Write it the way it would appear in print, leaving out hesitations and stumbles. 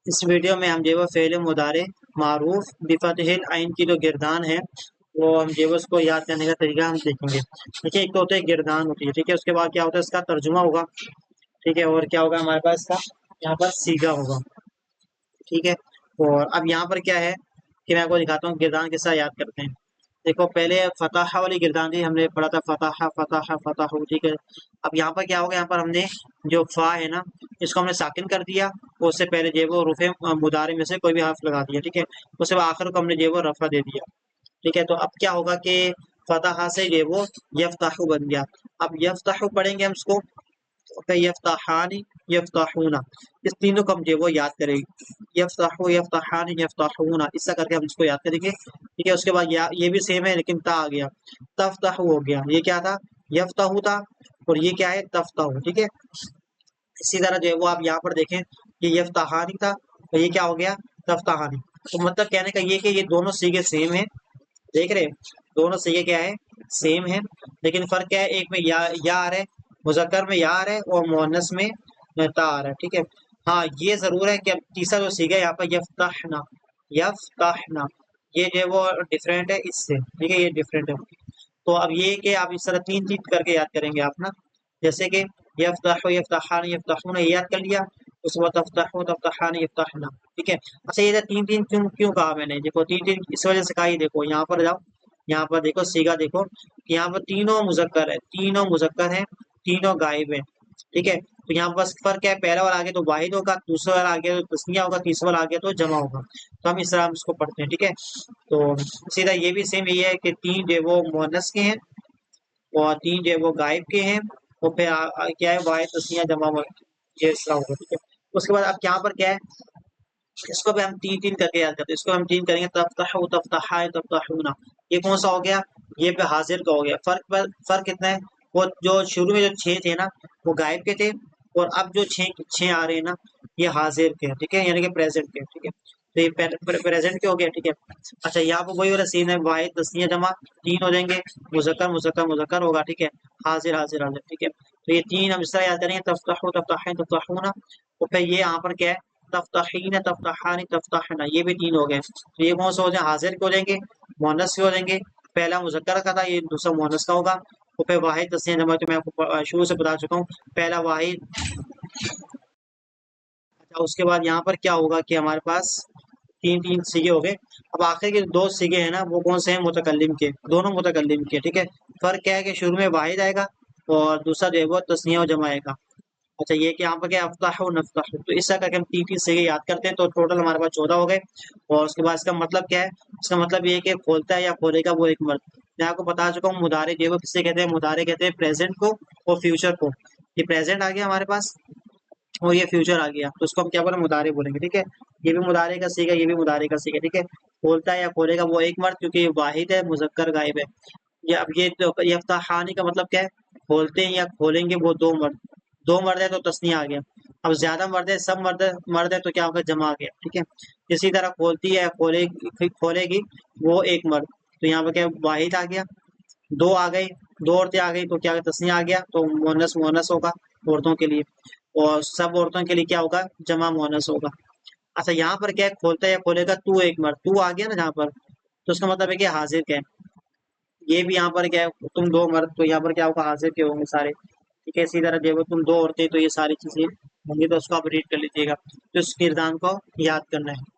اس video میں ہم جو ہے فعل مضارع معروف بفتح العین کی جو گردان ہے وہ ہم جو ہے اس کو یاد کرنے کا طریقہ ہم دیکھیں گے. ٹھیک ہے، ایک تو ہوتا ہے گردان ہوتی ہے، ٹھیک ہے، اس کے بعد کیا ہوتا ہے اس کا ترجمہ ہوگا، ٹھیک ہے، اور کیا ہوگا ہمارے پاس اس کا یہاں پر سیگا ہوگا. ٹھیک ہے، اور اب یہاں پر کیا ہے کہ میں آپ کو دکھاتا ہوں گردان کس طرح یاد کرتے ہیں. دیکھو پہلے فتح والی گردان تھی، ہم نے پڑھا تھا فتح فتح فتح، ٹھیک ہے. اب یہاں پر کیا ہوگا، یہاں پر ہم نے جو فا ہے نا اس کو ہم نے ساکن کر دیا، اور اس سے پہلے جو ہے وہ رفع مضارع میں سے کوئی بھی حرف لگا دیا، ٹھیک ہے. اس کے بعد آخر کو ہم نے جو ہے وہ رفع دے دیا، ٹھیک ہے. تو اب کیا ہوگا کہ فتح سے جو ہے وہ یفتح بن گیا. اب یفتح پڑھیں گے ہم اس کو یفتحان یفتحون، اس تینوں کو ہم جو ہے وہ یاد کریں گے، یفتح یفتحان یفتحون، اس طرح کر کے ہم اس کو یاد کریں گے، ٹھیک ہے. اس کے بعد یہ بھی سیم ہے لیکن تا آ گیا، تفتح ہو گیا، یہ کیا تھا یفتح تھا، اور یہ کیا ہے تفتح، ٹھیک ہے. اسی طرح جو ہے وہ آپ یہاں پر دیکھیں کہ یفتحانی تھا اور یہ کیا ہو گیا تفتحانی. تو مطلب کہنے کا یہ کہ یہ دونوں سیگے سیم ہیں، دیکھ رہے دونوں سیگے کیا ہے سیم ہے، لیکن فرق کیا ہے ایک میں یا آ رہا ہے، مذکر میں یا آ رہا ہے اور مؤنث میں تا آ رہا ہے، ٹھیک ہے. ہاں یہ ضرور ہے کہ اب تیسرا جو سیگا ہے یہاں پر یفتحنا، یفتحنا یہ جو ہے وہ ڈفرینٹ ہے اس سے، ٹھیک ہے، یہ ڈفرینٹ ہے. تو اب یہ کہ آپ اس طرح تین چیز کر کے یاد کریں گے آپ نا، جیسے کہ یفتح یفتحان یفتحون یہ یاد کر لیا، اس وقت تفتح تفتحان یفتحنا، ٹھیک ہے. اچھا یہ تین تین کیوں کہا میں نے، دیکھو تین تین اس وجہ سے کہا ہی، دیکھو یہاں پر جاؤ، یہاں پر دیکھو سیگا دیکھو کہ یہاں پر تینوں مذکر ہے، تینوں مذکر ہیں، تینوں غائب ہیں، ٹھیک ہے. تو یہاں بس فرق ہے پہلا والا آگے تو واحد ہوگا، دوسرا والا آگے تو تسنیہ ہوگا، تیسرا والا آگے تو جمع ہوگا. تو ہم اس طرح ہم اس کو پڑھتے ہیں، ٹھیک ہے. تو سیدھا یہ بھی سیم یہ ہے کہ تین جو ہے وہ مؤنث کے ہیں اور تین جو ہے وہ غائب کے ہیں، اور پھر کیا ہے واحد تسنیہ جمع یہ اس طرح ہوگا، ٹھیک ہے. اس کے بعد اب یہاں پر کیا ہے اس کو بھی ہم تین تین کر کے یاد کرتے ہیں، اس کو ہم تین کریں گے تفتح تفتحا تفتحون. یہ کون سا ہو گیا، یہ پہ حاضر کا ہو گیا. فرق کتنا ہے، وہ جو شروع میں جو چھ تھے نا وہ غائب کے تھے، اور اب جو چھ آ رہے ہیں نا یہ حاضر کے ہیں، ٹھیک ہے، یعنی کہ پریزنٹ کے، ٹھیک ہے. تو یہ پریزنٹ کے ہو گیا، ٹھیک ہے. اچھا یہاں پہ وہی والا سین ہے، واحد تسنیہ جمع تین ہو جائیں گے، مذکر مذکر مذکر ہوگا، ٹھیک ہے، حاضر حاضر حاضر، ٹھیک ہے. تو یہ تین ہم اس طرح یاد کریں گے تفتح تفتحین تفتحون، اور پھر یہ یہاں پر کیا ہے تفتحین تفتحان تفتحنا، یہ بھی تین ہو گئے. تو یہ کون سا ہو جائیں حاضر کے ہو جائیں گے، مؤنث کے ہو جائیں گے. پہلا مذکر کا تھا، یہ دوسرا مؤنث کا ہوگا. اور پھر واحد تسنیہ جمع تو میں آپ کو شروع سے بتا چکا ہوں، پہلا واحد. اچھا اس کے بعد یہاں پر کیا ہوگا کہ ہمارے پاس تین تین سیگے ہو گئے. اب آخر کے دو سیگے ہیں نا وہ کون سے ہیں متکلم کے، دونوں متکلم کے، ٹھیک ہے. فرق کیا ہے کہ شروع میں واحد آئے گا اور دوسرا جو ہے وہ تسنیہ و جمع آئے گا. اچھا یہ کہ یہاں پر کیا افتح و نفتح، تو اس طرح کر کے ہم تین تین سیگے یاد کرتے ہیں، تو ٹوٹل ہمارے پاس 14 ہو گئے. اور اس کے بعد اس کا مطلب کیا ہے، اس کا مطلب یہ ہے کہ کھولتا ہے یا کھولے گا وہ ایک مرد. میں آپ کو بتا چکا ہوں مضارع جو ہے وہ کس سے کہتے ہیں، مضارع کہتے ہیں پریزنٹ کو اور فیوچر کو. یہ پریزنٹ آ گیا ہمارے پاس اور یہ فیوچر آ گیا، تو اس کو ہم کیا بولیں مضارع بولیں گے، ٹھیک ہے. یہ بھی مضارع کا سیگا، یہ بھی مضارع کا سیگا، ٹھیک ہے. کھولتا ہے یا کھولے گا وہ ایک مرد، کیونکہ یہ واحد ہے مذکر غائب ہے. یہ اب یہ یفتحانی کا مطلب کیا ہے، کھولتے ہیں یا کھولیں گے وہ دو مرد. دو مرد ہے تو تسنیہ آ گیا. اب زیادہ مرد ہے، سب مرد ہے تو کیا ہوگا جمع آ گیا، ٹھیک ہے. اسی طرح کھولتی ہے کھولے گی وہ ایک مرد، تو یہاں پہ کیا واحد آ گیا. دو آ گئی، دو عورتیں آ گئی تو کیا تسنیہ آ گیا، تو مؤنث مؤنث ہوگا عورتوں کے لیے، اور سب عورتوں کے لیے کیا ہوگا جمع مؤنث ہوگا. اچھا یہاں پر کیا ہے کھولتا ہے یا کھولے گا تو ایک مرد، تو آ گیا نا جہاں پر، تو اس کا مطلب ہے کہ حاضر کیا ہے. یہ بھی یہاں پر کیا ہے تم دو مرد، تو یہاں پر کیا ہوگا حاضر کے ہوں گے سارے، ٹھیک ہے. اسی طرح جو تم دو عورتیں، تو یہ ساری چیزیں ہوں گی، تو اس کو آپ ریڈ کر لیجیے گا. تو اس کردان کو یاد کرنا ہے.